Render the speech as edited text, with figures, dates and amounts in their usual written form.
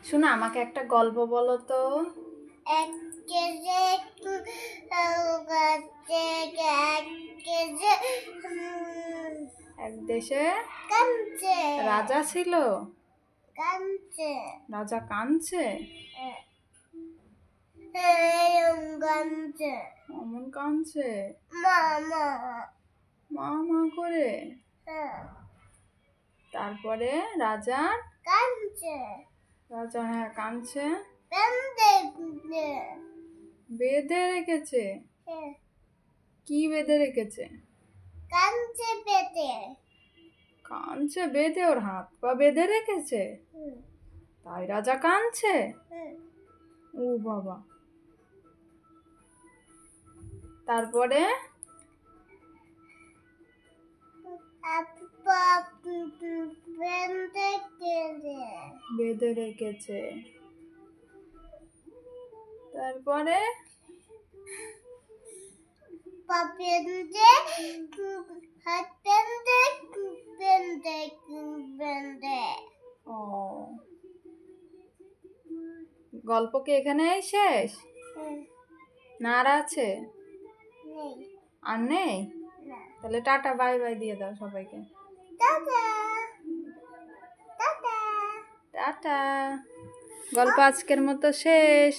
শোনো, আমাকে একটা গল্প বলো তো। এক কেজি এক দেশে কাঁদছে রাজা ছিল। কাঁদছে রাজা কাঁদছে। কাঁদছে অমন কাঁদছে, মামা মা মা করে। তারপরে রাজার কাঁদছে রাজা কাঁদছে। কাঁদছে বেঁধে রেখেছে। কি বেঁধে রেখেছে? কাঁদছে পেটে কাঁদছে বেঁধে, ওর হাত পা বেঁধে রেখেছে। তাই রাজা কাঁদছে। ও বাবা। তারপরে বেঁধে রেখেছে। তারপরে ও, গল্প কি এখানেই শেষ? না আর আছে? আর নেই? তাহলে টাটা বাই বাই দিয়ে দাও সবাইকে। টাটা। গল্প আজকের মতো শেষ।